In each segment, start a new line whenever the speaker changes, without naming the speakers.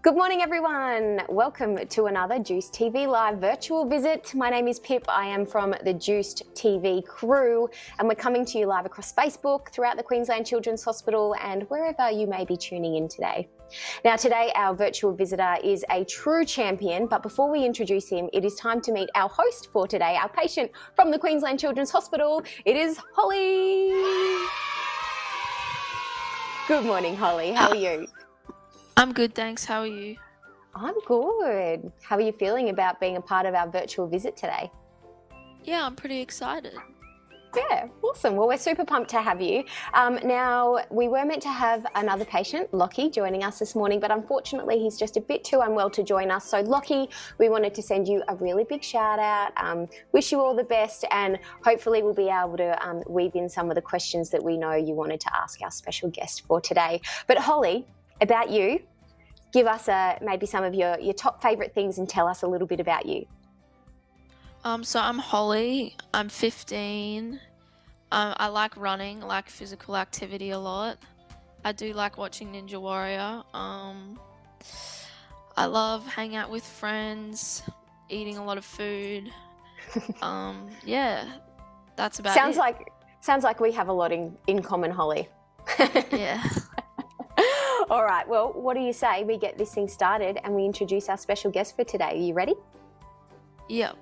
Good morning, everyone. Welcome to another JUICED TV Live virtual visit. My name is Pip. I am from the JUICED TV crew, and we're coming to you live across Facebook, throughout the Queensland Children's Hospital, and wherever you may be tuning in today. Now, today our virtual visitor is a true champion, but before we introduce him, it is time to meet our host for today, our patient from the Queensland Children's Hospital. It is Holly. Good morning, Holly. How are you?
I'm good, thanks. How are you?
I'm good. How are you feeling about being a part of our virtual visit today?
Yeah, I'm pretty excited.
Yeah, awesome. Well, we're super pumped to have you. Now, we were meant to have another patient, Lockie, joining us this morning, but unfortunately he's just a bit too unwell to join us. So Lockie, we wanted to send you a really big shout out, wish you all the best, and hopefully we'll be able to weave in some of the questions that we know you wanted to ask our special guest for today. But Holly, about you, give us maybe some of your top favourite things and tell us a little bit about you.
So I'm Holly. I'm 15. I like running, I like physical activity a lot. I do like watching Ninja Warrior. I love hanging out with friends, eating a lot of food. Yeah, that's about it.
Sounds like we have a lot in common, Holly.
Yeah.
All right, well, what do you say we get this thing started and we introduce our special guest for today? Are you ready?
Yep.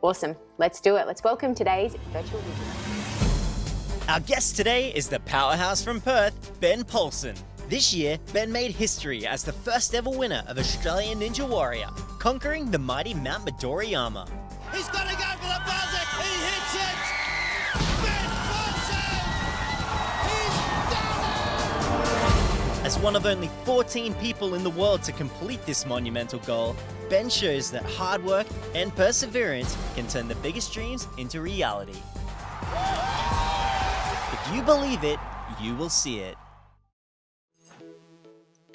Awesome. Let's do it. Let's welcome today's virtual visitor.
Our guest today is the powerhouse from Perth, Ben Polson. This year, Ben made history as the first ever winner of Australian Ninja Warrior, conquering the mighty Mount Midoriyama.
He's got to go for the buzzer. He hits it. Ben Polson. He's done it.
As one of only 14 people in the world to complete this monumental goal, Ben shows that hard work and perseverance can turn the biggest dreams into reality. If you believe it, you will see it.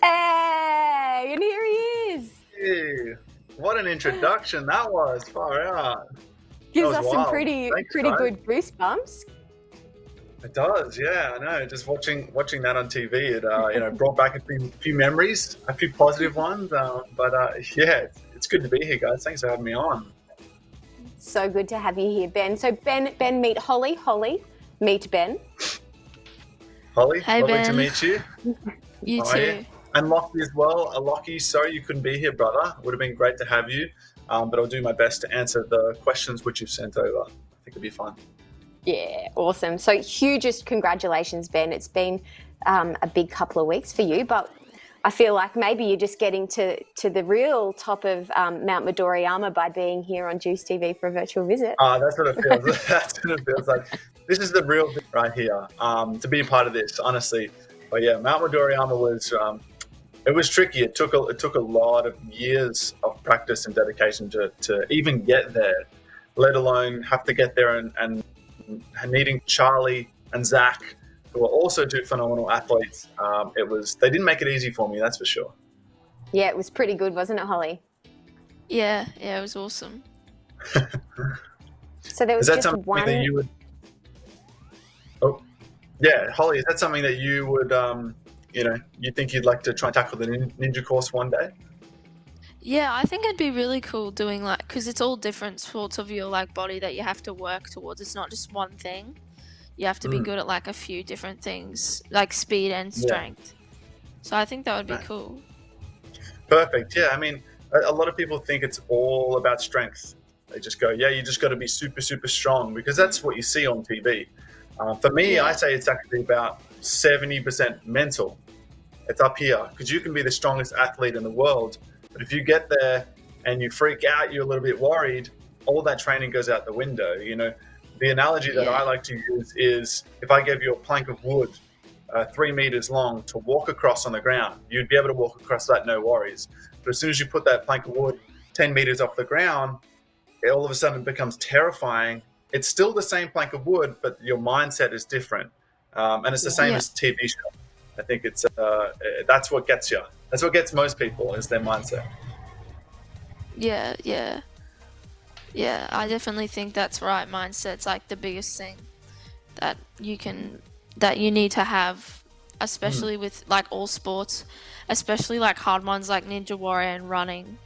Hey, and here he is.
Hey, what an introduction that was. Far out.
Gives
That
us
was
some
wild.
pretty
Thanks, guys.
good goosebumps.
It does, yeah, I know. Just watching that on TV, it brought back a few memories, a few positive ones. Yeah, it's good to be here, guys. Thanks for having me on.
So good to have you here, Ben. So Ben, meet Holly. Holly, meet Ben.
Holly,
Hey,
lovely to
Ben.
meet you.
You
How are
too.
you? And Lockie as well. Lockie, sorry you couldn't be here, brother. Would have been great to have you. But I'll do my best to answer the questions which you've sent over. I think it'll be fun.
Yeah, awesome. So hugest congratulations, Ben. It's been a big couple of weeks for you, but I feel like maybe you're just getting to the real top of Mount Midoriyama by being here on JUICED TV for a virtual visit.
That's what it feels. That's what it feels like. This is the real thing right here. To be a part of this, honestly. But yeah, Mount Midoriyama was tricky. It took a lot of years of practice and dedication to even get there, let alone have to get there and needing Charlie and Zach, who are also two phenomenal athletes. They didn't make it easy for me, that's for sure.
Yeah, it was pretty good, wasn't it, Holly?
Yeah, it was awesome.
So there was
Is that
just
something
one.
that you would? Oh, yeah, Holly. Is that something that you would? You think you'd like to try and tackle the ninja course one day?
Yeah, I think it'd be really cool doing because it's all different sorts of your body that you have to work towards. It's not just one thing. You have to be good at a few different things, like speed and strength. So I think that would be cool.
Perfect. Yeah, I mean, a lot of people think it's all about strength. They just go, yeah, you just got to be super, super strong because that's what you see on TV. For me,
Yeah.
I say it's actually about 70% mental. It's up here because you can be the strongest athlete in the world, but if you get there and you freak out, you're a little bit worried, all that training goes out the window. The analogy that I like to use is if I gave you a plank of wood 3 meters long to walk across on the ground, you'd be able to walk across that no worries. But as soon as you put that plank of wood 10 meters off the ground, it all of a sudden becomes terrifying. It's still the same plank of wood, but your mindset is different. And it's the same as TV show. I think it's that's what gets you. That's what gets most people is their mindset.
Yeah. I definitely think that's right. Mindset's the biggest thing that you need to have especially with like all sports, especially like hard ones like Ninja Warrior and running.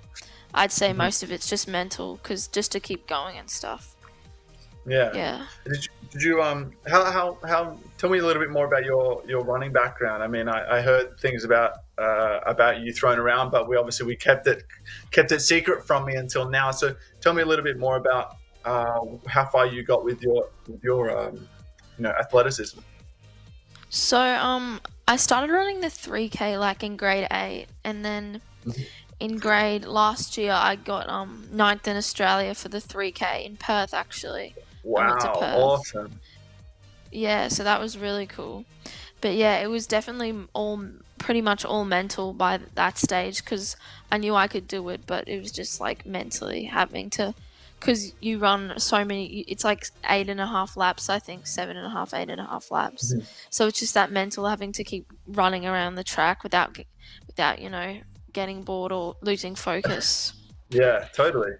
I'd say most of it's just mental, because just to keep going and stuff.
Yeah.
Yeah.
Did you how tell me a little bit more about your running background. I mean, I heard things about you thrown around, but we kept it secret from me until now. So tell me a little bit more about how far you got with your athleticism.
So I started running the 3K like in grade 8, and then in grade last year I got 9th in Australia for the 3K in Perth actually. I went to
Wow,
Perth.
awesome.
Yeah, so that was really cool. But yeah, it was definitely pretty much all mental by that stage, because I knew I could do it, but it was just like mentally having to, because you run so many, it's like 8.5 laps, I think, 7.5, 8.5 laps. So it's just that mental having to keep running around the track without getting bored or losing focus.
Yeah, totally.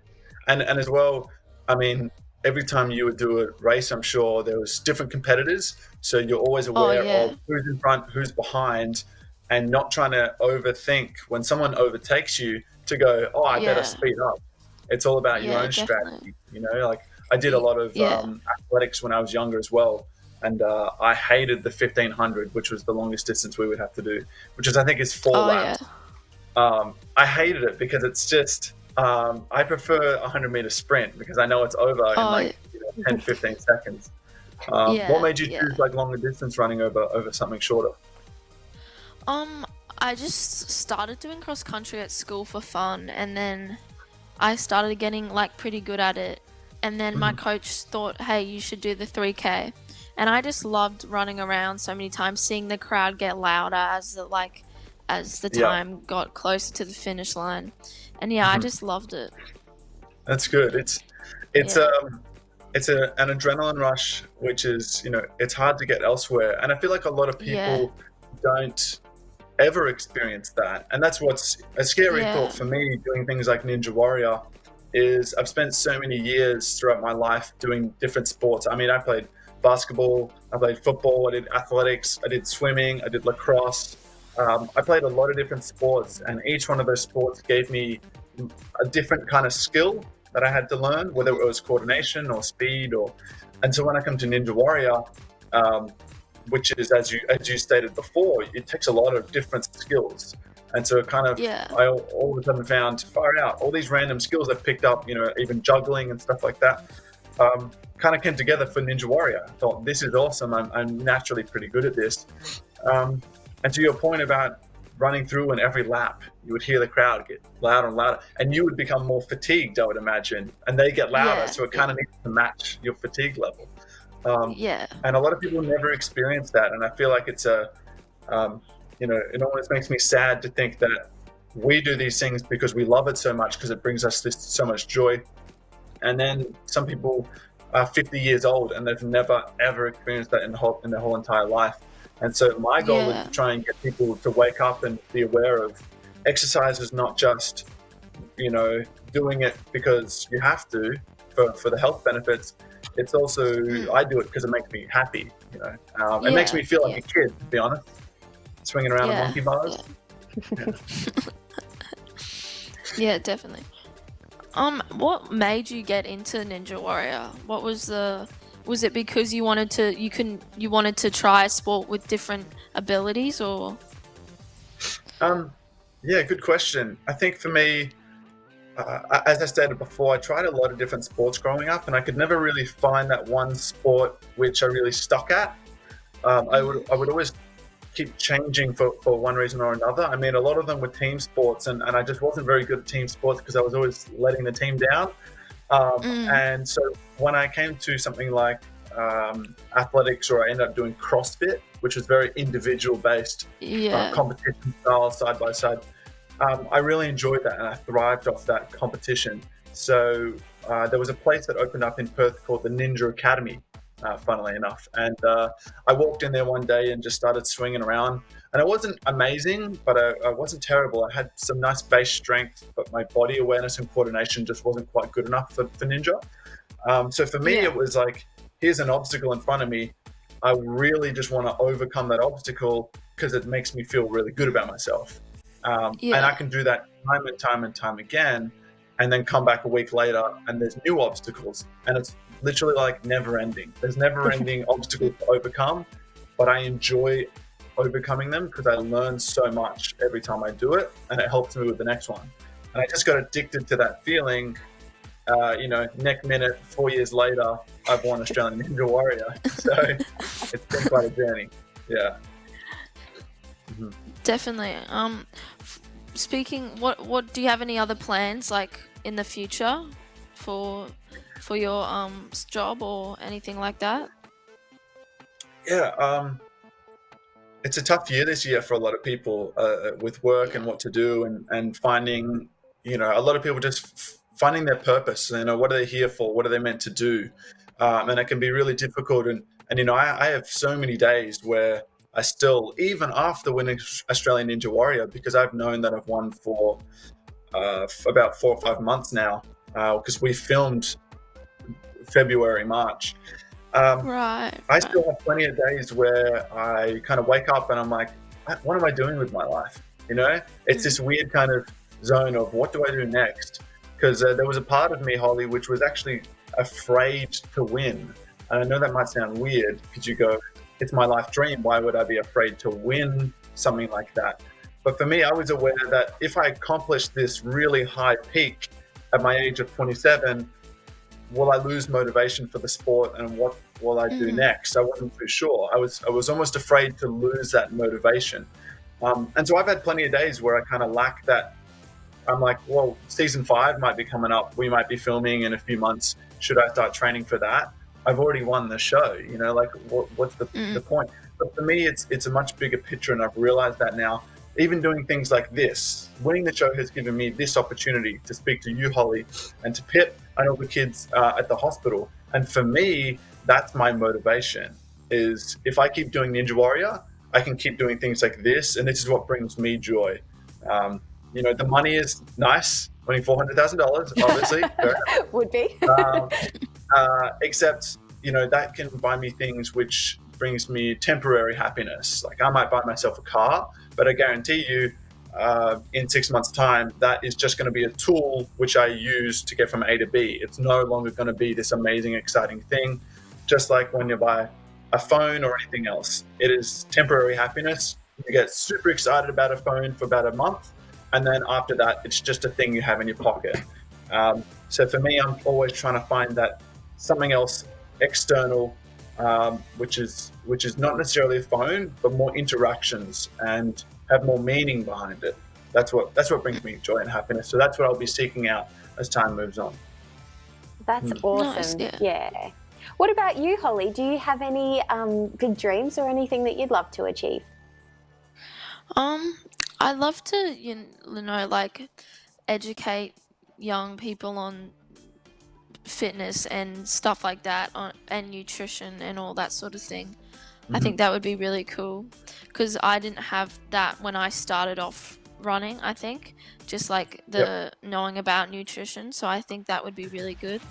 And as well, I mean, every time you would do a race, I'm sure there was different competitors, so you're always aware of who's in front, who's behind, and not trying to overthink when someone overtakes you to go, oh, I better speed up. It's all about your own strategy. Like I did a lot of athletics when I was younger as well, and I hated the 1500, which was the longest distance we would have to do, which I think is 4 laps. I hated it because it's just I prefer a 100-meter sprint because I know it's over in 10, 15 seconds. What made you choose like longer distance running over something shorter?
I just started doing cross country at school for fun, and then I started getting like pretty good at it. And then my coach thought, hey, you should do the 3K. And I just loved running around so many times, seeing the crowd get louder as the time got closer to the finish line. And I just loved it.
That's good. It's an adrenaline rush, which is, it's hard to get elsewhere. And I feel like a lot of people don't ever experience that. And that's what's a scary thought for me doing things like Ninja Warrior is I've spent so many years throughout my life doing different sports. I mean, I played basketball, I played football, I did athletics, I did swimming, I did lacrosse. I played a lot of different sports, and each one of those sports gave me a different kind of skill that I had to learn, whether it was coordination or speed and so when I come to Ninja Warrior, which is, as you stated before, it takes a lot of different skills. And so kind of, I all of a sudden found, far out, all these random skills I've picked up, even juggling and stuff like that, kind of came together for Ninja Warrior. I thought, this is awesome. I'm naturally pretty good at this. And to your point about running through, and every lap, you would hear the crowd get louder and louder, and you would become more fatigued, I would imagine, and they get louder, so it kind of needs to match your fatigue level. And a lot of people never experience that, and I feel like it's it always makes me sad to think that we do these things because we love it so much, because it brings us so much joy, and then some people are 50 years old and they've never ever experienced that in their whole entire life. And so my goal is to try and get people to wake up and be aware of exercise is not just, doing it because you have to for the health benefits. It's also, I do it because it makes me happy, It makes me feel like a kid, to be honest, swinging around on monkey bars.
Yeah, definitely. What made you get into Ninja Warrior? What was it because you wanted to try a sport with different abilities, or?
Yeah, good question. I think for me, as I stated before, I tried a lot of different sports growing up, and I could never really find that one sport which I really stuck at. I would always keep changing for one reason or another. I mean, a lot of them were team sports, and I just wasn't very good at team sports because I was always letting the team down. And so when I came to something like athletics, or I ended up doing CrossFit, which was very individual based, competition style, side by side, I really enjoyed that, and I thrived off that competition. So there was a place that opened up in Perth called the Ninja Academy, funnily enough, and I walked in there one day and just started swinging around, and it wasn't amazing, but I wasn't terrible. I had some nice base strength, but my body awareness and coordination just wasn't quite good enough for Ninja. So for me, it was like, here's an obstacle in front of me. I really just want to overcome that obstacle because it makes me feel really good about myself. And I can do that time and time and time again, and then come back a week later and there's new obstacles. And it's literally like never ending. There's never ending obstacles to overcome, but I enjoy overcoming them because I learn so much every time I do it, and it helps me with the next one. And I just got addicted to that feeling. Next minute, 4 years later, I've won Australian Ninja Warrior. So it's been quite a journey. Yeah. Mm-hmm.
Definitely. Speaking, what do you have any other plans like in the future for your job or anything like that?
Yeah. It's a tough year this year for a lot of people with work and what to do, and finding, a lot of people just finding their purpose. What are they here for? What are they meant to do? And it can be really difficult. And I have so many days where I still, even after winning Australian Ninja Warrior, because I've known that I've won for about 4 or 5 months now, because we filmed February, March.
Right.
I still have plenty of days where I kind of wake up and I'm like, what am I doing with my life? It's this weird kind of zone of what do I do next? Because there was a part of me, Holly, which was actually afraid to win. And I know that might sound weird because you go, it's my life dream. Why would I be afraid to win something like that? But for me, I was aware that if I accomplished this really high peak at my age of 27, will I lose motivation for the sport, and what will I do next? I wasn't too sure. I was almost afraid to lose that motivation. And so I've had plenty of days where I kind of lack that. I'm like, well, season 5 might be coming up. We might be filming in a few months. Should I start training for that? I've already won the show. What's the point? But for me, it's a much bigger picture, and I've realized that now. Even doing things like this, winning the show has given me this opportunity to speak to you, Holly, and to Pip and all the kids at the hospital. And for me, that's my motivation, is if I keep doing Ninja Warrior, I can keep doing things like this, and this is what brings me joy. The money is nice, winning $400,000, obviously.
Would be.
Except, that can buy me things which brings me temporary happiness. Like I might buy myself a car, but I guarantee you in 6 months' time, that is just going to be a tool which I use to get from A to B. It's no longer going to be this amazing, exciting thing. Just like when you buy a phone or anything else, it is temporary happiness. You get super excited about a phone for about a month, and then after that, it's just a thing you have in your pocket. So for me, I'm always trying to find that something else external, which is not necessarily a phone, but more interactions and have more meaning behind it. That's what brings me joy and happiness. So that's what I'll be seeking out as time moves on.
That's awesome.
Nice,
yeah. What about you, Holly? Do you have any big dreams or anything that you'd love to achieve?
I'd love to, educate young people on fitness and stuff like that, and nutrition and all that sort of thing. I think that would be really cool, because I didn't have that when I started off running. I think just like the knowing about nutrition, so I think that would be really good.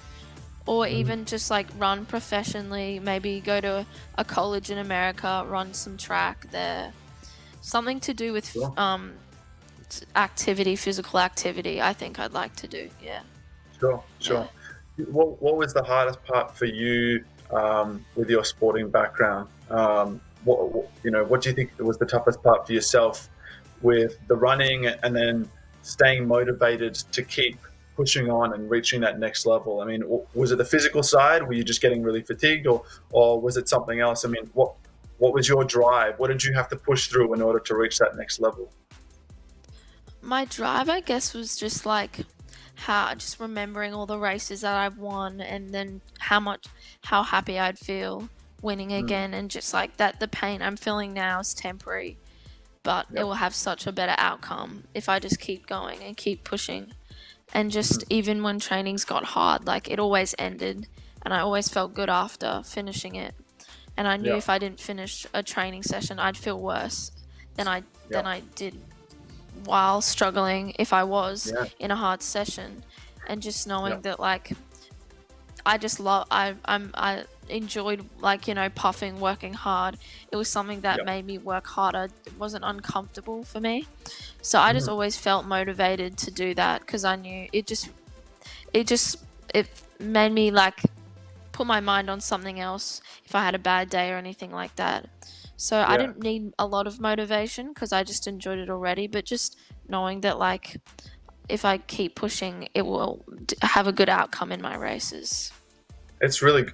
Or even just like run professionally, maybe go to a college in America, run some track there, something to do with physical activity. I think I'd like to do.
Sure.
Yeah.
What was the hardest part for you with your sporting background? What do you think was the toughest part for yourself with the running, and then staying motivated to keep pushing on and reaching that next level? I mean, was it the physical side? Were you just getting really fatigued, or was it something else? I mean, what was your drive? What did you have to push through in order to reach that next level?
My drive, I guess, was just like just remembering all the races that I've won, and then how happy I'd feel winning again, and just like that the pain I'm feeling now is temporary, but it will have such a better outcome if I just keep going and keep pushing. And just even when trainings got hard, like it always ended, and I always felt good after finishing it. And I knew if I didn't finish a training session, I'd feel worse than I did while struggling if I was in a hard session. And just knowing that, like, I just love I enjoyed, like, you know, puffing, working hard. It was something that
Yep.
made me work harder. It wasn't uncomfortable for me. So I just always felt motivated to do that because I knew it made me like put my mind on something else if I had a bad day or anything like that. So I
Yeah.
didn't need a lot of motivation because I just enjoyed it already, but just knowing that, like, if I keep pushing, it will have a good outcome in my races.
It's really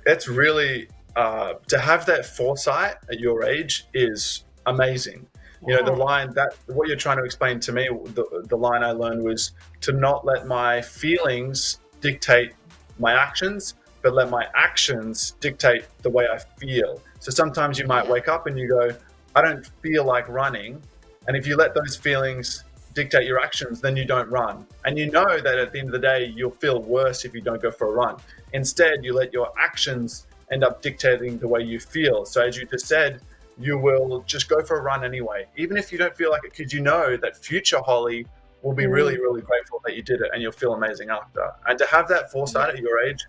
to have that foresight at your age is amazing. You know, the line that what you're trying to explain to me, the line I learned was to not let my feelings dictate my actions, but let my actions dictate the way I feel. So sometimes you might wake up and you go, I don't feel like running. And if you let those feelings dictate your actions, then you don't run. And you know that at the end of the day, you'll feel worse if you don't go for a run. Instead, you let your actions end up dictating the way you feel. So as you just said, you will just go for a run anyway, even if you don't feel like it, because you know that future Holly will be really, really grateful that you did it, and you'll feel amazing after. And to have that foresight at your age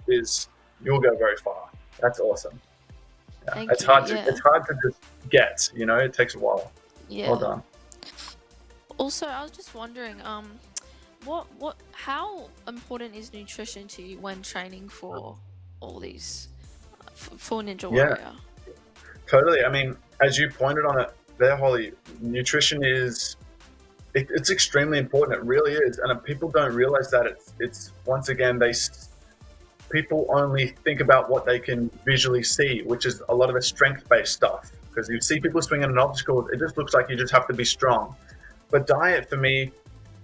you'll go very far. That's awesome. Yeah.
Thank
It's
you,
hard
yeah.
to just get, you know, it takes a while.
Yeah.
Well done.
Also, I was just wondering, how important is nutrition to you when training for all these, for Ninja Warrior?
Totally. I mean, as you pointed on it there, Holly, nutrition it's extremely important. It really is. And people don't realize that it's once again, people only think about what they can visually see, which is a lot of the strength-based stuff. Because you see people swinging an obstacle, it just looks like you just have to be strong. But diet for me,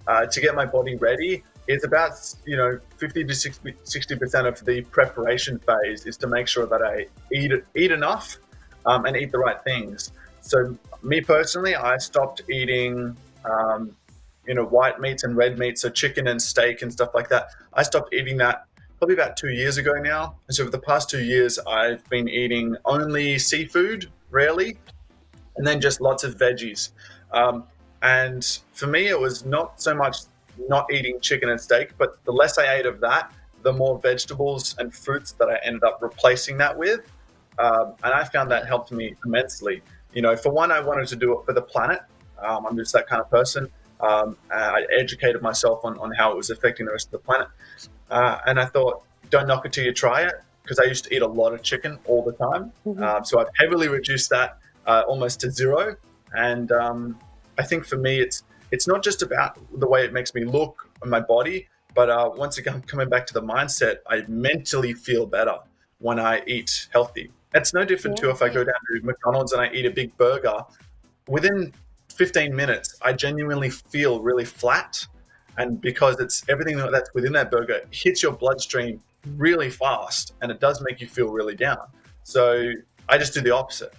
to get my body ready, is about 50 to 60% of the preparation phase is to make sure that I eat enough and eat the right things. So me personally, I stopped eating white meats and red meats, so chicken and steak and stuff like that. I stopped eating that probably about 2 years ago now. And so for the past 2 years, I've been eating only seafood, rarely, and then just lots of veggies. And for me, it was not so much not eating chicken and steak, but the less I ate of that, the more vegetables and fruits that I ended up replacing that with. And I found that helped me immensely. You know, for one, I wanted to do it for the planet. I'm just that kind of person. I educated myself on how it was affecting the rest of the planet. And I thought, don't knock it till you try it, because I used to eat a lot of chicken all the time. So I've heavily reduced that almost to zero. And I think for me, it's not just about the way it makes me look on my body, but once again, coming back to the mindset, I mentally feel better when I eat healthy. It's no different to if I go down to McDonald's and I eat a big burger. Within 15 minutes, I genuinely feel really flat. And because it's everything that's within that burger hits your bloodstream really fast, and it does make you feel really down. So I just do the opposite.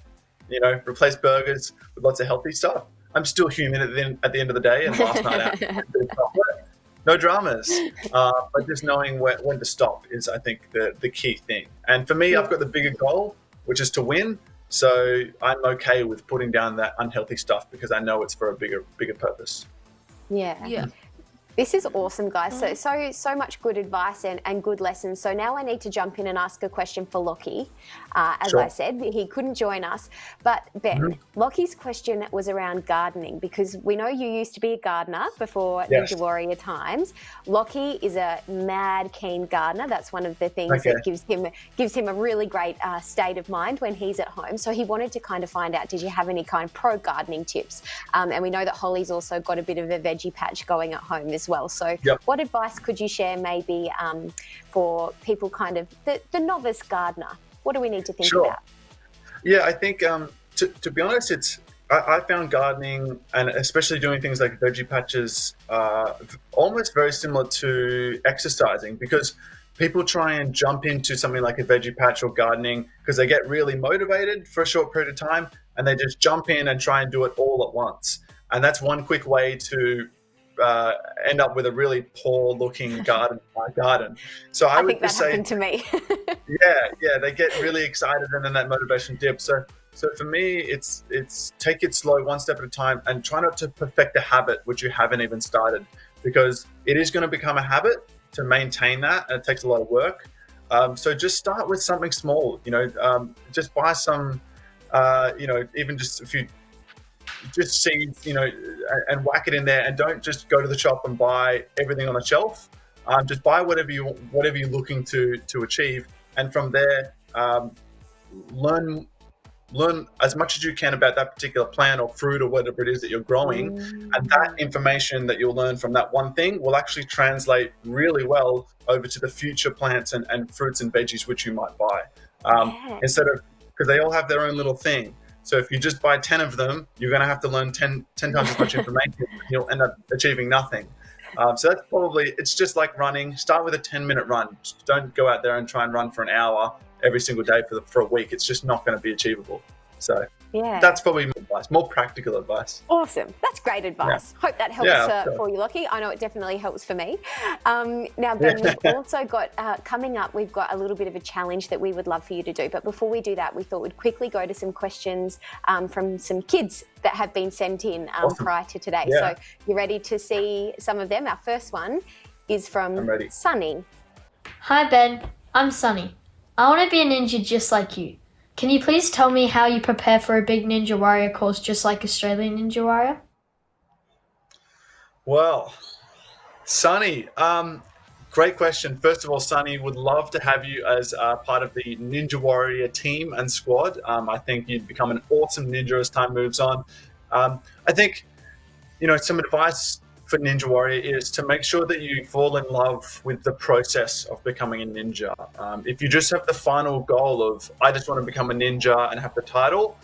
You know, replace burgers with lots of healthy stuff. I'm still human at the end of the day, and last night I had a bit of chocolate. No dramas. But just knowing when to stop is, I think, the key thing. And for me, I've got the bigger goal, which is to win. So I'm okay with putting down that unhealthy stuff because I know it's for a bigger purpose.
Yeah.
This is awesome, guys. So much good advice and good lessons. So now I need to jump in and ask a question for Lockie. As I said, he couldn't join us. But Ben, Lockie's question was around gardening, because we know you used to be a gardener before Ninja Warrior times. Lockie is a mad keen gardener. That's one of the things that gives him a really great state of mind when he's at home. So he wanted to kind of find out, did you have any kind of pro gardening tips? And we know that Holly's also got a bit of a veggie patch going at home as well. So what advice could you share maybe for people kind of the novice gardener? What do we need to think about?
Yeah, I think to be honest, I found gardening, and especially doing things like veggie patches, almost very similar to exercising, because people try and jump into something like a veggie patch or gardening because they get really motivated for a short period of time, and they just jump in and try and do it all at once. And that's one quick way to end up with a really poor looking garden. So I would
think that
just say,
happened to me.
yeah, they get really excited and then that motivation dips. So for me, it's take it slow, one step at a time, and try not to perfect a habit which you haven't even started, because it is going to become a habit to maintain that, and it takes a lot of work. So just start with something small. Just buy some. Even just a few, just seeds. And whack it in there, and don't just go to the shop and buy everything on the shelf. Just buy whatever you're looking to achieve, and from there, learn as much as you can about that particular plant or fruit or whatever it is that you're growing, and that information that you'll learn from that one thing will actually translate really well over to the future plants and fruits and veggies which you might buy. Instead of, because they all have their own little thing. So if you just buy 10 of them, you're going to have to learn 10 times as much information, and you'll end up achieving nothing. So that's probably, it's just like running. Start with a 10-minute run. Just don't go out there and try and run for an hour every single day for a week. It's just not going to be achievable. So that's probably my advice, more practical advice.
Awesome. That's great advice. Hope that helps for you, Lockie. I know it definitely helps for me. Now, Ben, we've also got, coming up, we've got a little bit of a challenge that we would love for you to do. But before we do that, we thought we'd quickly go to some questions from some kids that have been sent in prior to today. So you ready to see some of them? Our first one is from Sunny.
Hi, Ben. I'm Sunny. I want to be a ninja just like you. Can you please tell me how you prepare for a big Ninja Warrior course just like Australian Ninja Warrior?
Well, Sunny, great question. First of all, Sunny, would love to have you as part of the Ninja Warrior team and squad. I think you'd become an awesome ninja as time moves on. I think, some advice for Ninja Warrior is to make sure that you fall in love with the process of becoming a ninja. If you just have the final goal of, I just want to become a ninja and have the title,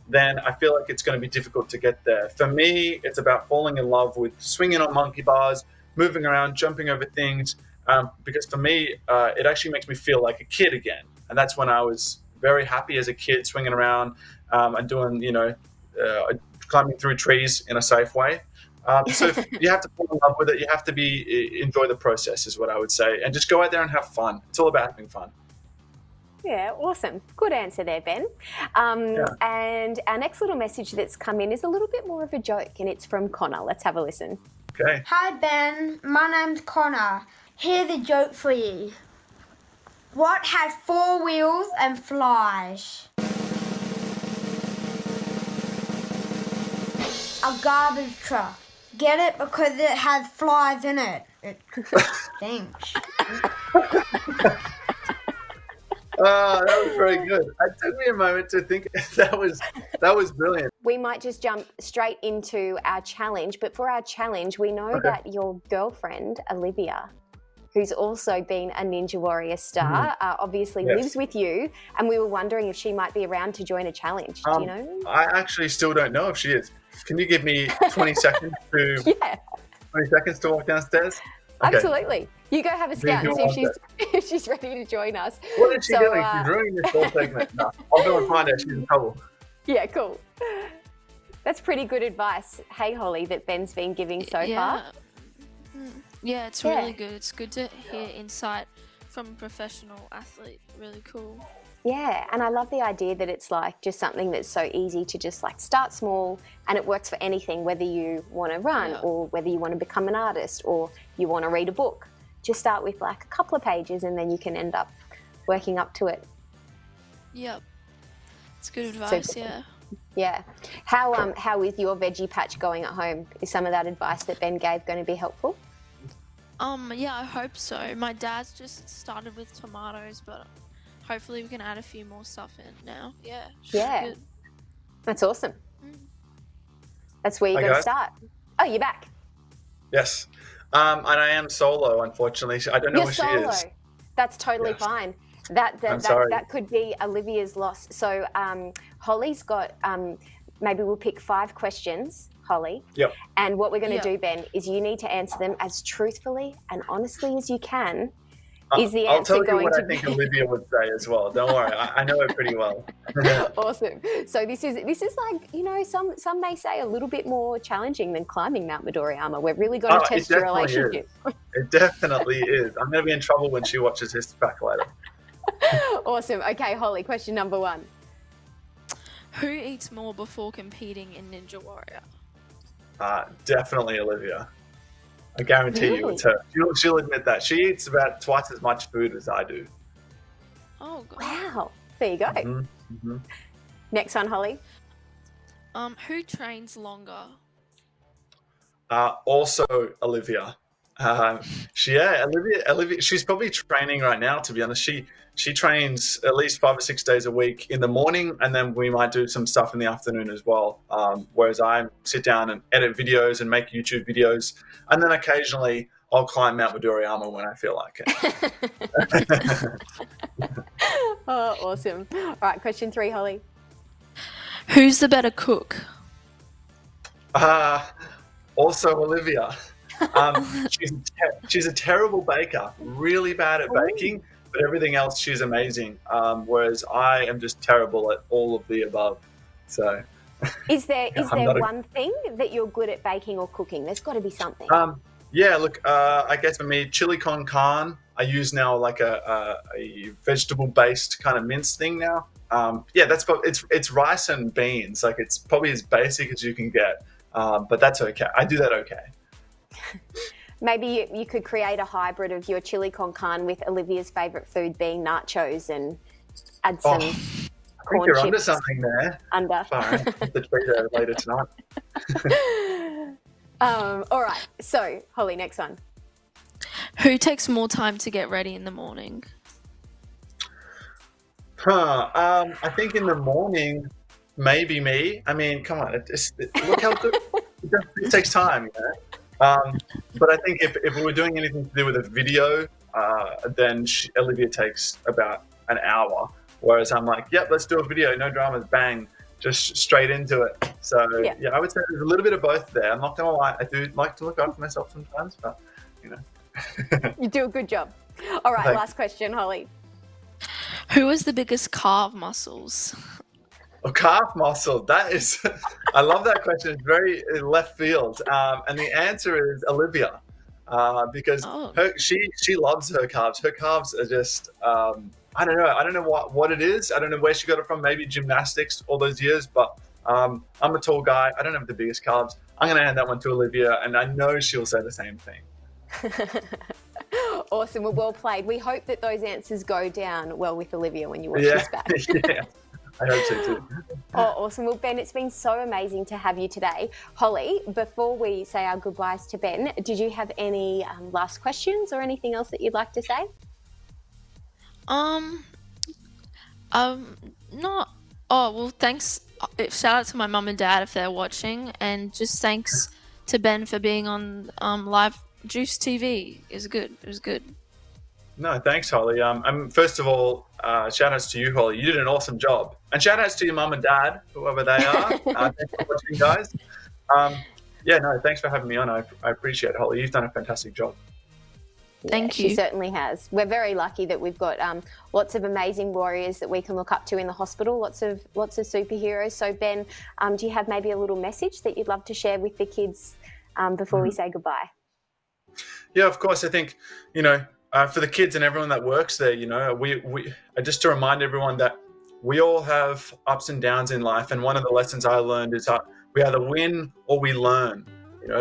then I feel like it's going to be difficult to get there. For me, it's about falling in love with swinging on monkey bars, moving around, jumping over things, because for me, it actually makes me feel like a kid again. And that's when I was very happy as a kid, swinging around and doing, climbing through trees in a safe way. So you have to fall in love with it. You have to enjoy the process, is what I would say, and just go out there and have fun. It's all about having fun.
Yeah, awesome. Good answer there, Ben. And our next little message that's come in is a little bit more of a joke, and it's from Connor. Let's have a listen.
Okay.
Hi, Ben. My name's Connor. Here's a joke for you. What has 4 wheels and flies? A garbage truck. Get it? Because it has flies in it. It stinks.
That was very good. It took me a moment to think. That was brilliant.
We might just jump straight into our challenge, but for our challenge, we know that your girlfriend, Olivia, who's also been a Ninja Warrior star, obviously lives with you, and we were wondering if she might be around to join a challenge. Do you know?
I actually still don't know if she is. Can you give me 20 seconds to 20 seconds to walk downstairs? Okay.
Absolutely. You go have a scout and see if she's ready to join us.
What is she doing? She's ruining this whole segment. No, I'll go and find her. She's in trouble.
Yeah, cool. That's pretty good advice, hey Holly, that Ben's been giving so far.
Yeah, it's really good. It's good to hear insight from a professional athlete. Really cool.
Yeah, and I love the idea that it's like just something that's so easy to just like start small, and it works for anything, whether you want to run or whether you want to become an artist or you want to read a book. Just start with like a couple of pages and then you can end up working up to it.
Yep. It's good advice,
Yeah. How is your veggie patch going at home? Is some of that advice that Ben gave going to be helpful?
Yeah, I hope so. My dad's just started with tomatoes, but hopefully we can add a few more stuff in now. Yeah. Good.
That's awesome. That's where you're going to start. Oh, you're back.
Yes. And I am solo, unfortunately. I don't know where she is.
That's totally fine. That could be Olivia's loss. So Holly's got, maybe we'll pick 5 questions, Holly.
Yep.
And what we're going to do, Ben, is you need to answer them as truthfully and honestly as you can. Is the answer
I'll tell you
going
what
to
I think Olivia would say as well. Don't worry, I know it pretty well.
Awesome. So this is like, some may say a little bit more challenging than climbing Mount Midoriyama. We're really going to test your relationship.
It definitely is. I'm going to be in trouble when she watches this back later.
Awesome. Okay, Holly, question number 1.
Who eats more before competing in Ninja Warrior?
Definitely Olivia. I guarantee you it's her. She'll admit that. She eats about twice as much food as I do.
Oh god.
Wow. There you go.
Mm-hmm.
Next one, Holly.
Who trains longer?
Also, Olivia. Olivia. She's probably training right now. To be honest, she trains at least 5 or 6 days a week in the morning, and then we might do some stuff in the afternoon as well. Whereas I sit down and edit videos and make YouTube videos, and then occasionally I'll climb Mount Midoriyama when I feel like it.
Oh, awesome. All right, question 3, Holly.
Who's the better cook?
Also, Olivia. She's a terrible baker, really bad at baking, but everything else she's amazing. Whereas I am just terrible at all of the above. So,
Is there
not
one thing that you're good at baking or cooking? There's got to be something.
Yeah, look, I guess for me, chili con carne. I use now like a vegetable-based kind of mince thing now. Yeah, it's rice and beans. Like it's probably as basic as you can get, but that's okay. I do that okay.
Maybe you could create a hybrid of your chili con carne with Olivia's favourite food being nachos and add some
I think
corn
you're
chips
onto something there.
under.
Fine, the treat her later tonight.
All right, so Holly, next one.
Who takes more time to get ready in the morning?
I think in the morning, maybe me. I mean, come on, look how good. It takes time, you know. But I think if we were doing anything to do with a video, then Olivia takes about an hour. Whereas I'm like, yep, let's do a video, no dramas, bang, just straight into it. So yeah, I would say there's a little bit of both there. I'm not gonna lie, I do like to look after myself sometimes, but you know. You
do a good job. All right, last question, Holly.
Who has the biggest calf muscles?
Oh, calf muscle. That is, I love that question. It's very left field, and the answer is Olivia, because she loves her calves. Her calves are just, I don't know what it is. I don't know where she got it from. Maybe gymnastics all those years, but I'm a tall guy. I don't have the biggest calves. I'm going to hand that one to Olivia, and I know she'll say the same thing.
Awesome. Well played. We hope that those answers go down well with Olivia when you watch this back.
Yeah. I hope so too.
Oh, awesome. Well, Ben, it's been so amazing to have you today. Holly, before we say our goodbyes to Ben, did you have any last questions or anything else that you'd like to say?
Not. Oh, well, thanks. Shout out to my mum and dad if they're watching, and just thanks to Ben for being on live Juice TV. It was good.
No, thanks, Holly. First of all, shout outs to you, Holly. You did an awesome job. And shout outs to your mum and dad, whoever they are. Thanks for watching, guys. Thanks for having me on. I appreciate it, Holly. You've done a fantastic job.
Thank you.
She certainly has. We're very lucky that we've got lots of amazing warriors that we can look up to in the hospital, lots of superheroes. So, Ben, do you have maybe a little message that you'd love to share with the kids before we say goodbye?
Yeah, of course. I think, for the kids and everyone that works there, we just to remind everyone that we all have ups and downs in life. And one of the lessons I learned is that we either win or we learn.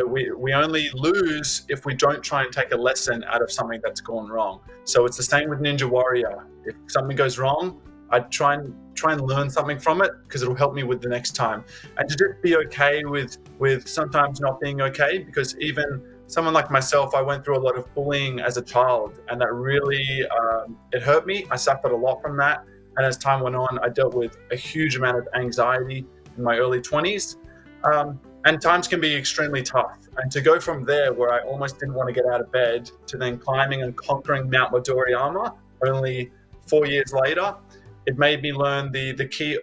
We only lose if we don't try and take a lesson out of something that's gone wrong. So it's the same with Ninja Warrior. If something goes wrong, I try and learn something from it because it'll help me with the next time. And to just be okay with sometimes not being okay, because even someone like myself, I went through a lot of bullying as a child, and that really, it hurt me. I suffered a lot from that. And as time went on, I dealt with a huge amount of anxiety in my early 20s. And times can be extremely tough. And to go from there, where I almost didn't want to get out of bed, to then climbing and conquering Mount Midoriyama only 4 years later, it made me learn the key,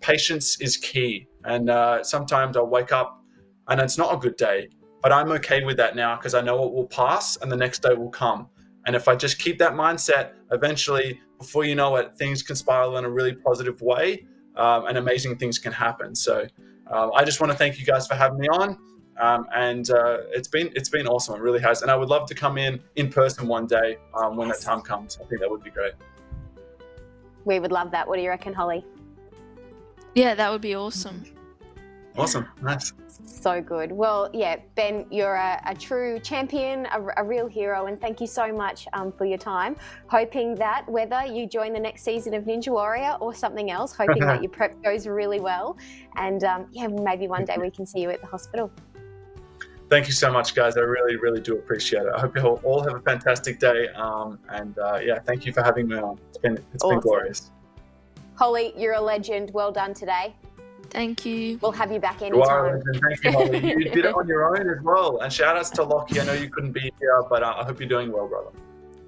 patience is key. And sometimes I'll wake up and it's not a good day, but I'm okay with that now because I know it will pass and the next day will come. And if I just keep that mindset, eventually, before you know it, things can spiral in a really positive way, and amazing things can happen. So I just want to thank you guys for having me on. And it's been awesome. It really has. And I would love to come in person one day when that time comes. I think that would be great.
We would love that. What do you reckon, Holly?
Yeah, that would be awesome.
Awesome. Nice.
So good. Well, yeah, Ben, you're a true champion, a real hero, and thank you so much for your time. Hoping that whether you join the next season of Ninja Warrior or something else, hoping that your prep goes really well, and yeah, maybe one day we can see you at the hospital.
Thank you so much, guys. I really, really do appreciate it. I hope you all have a fantastic day. Yeah, thank you for having me on. It's been
Awesome.
glorious.
Holly, you're a legend. Well done today.
Thank you.
We'll have you back
You are a
anytime.
legend. Thank you, Holly. You did it on your own as well. And shout outs to Lockie. I know you couldn't be here, but I hope you're doing well, brother.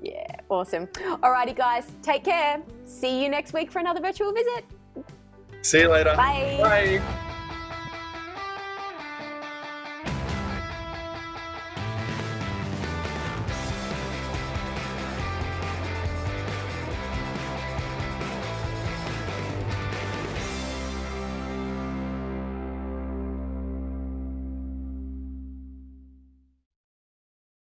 Yeah, awesome. Alrighty, guys, take care. See you next week for another virtual visit.
See you later.
Bye.
Bye.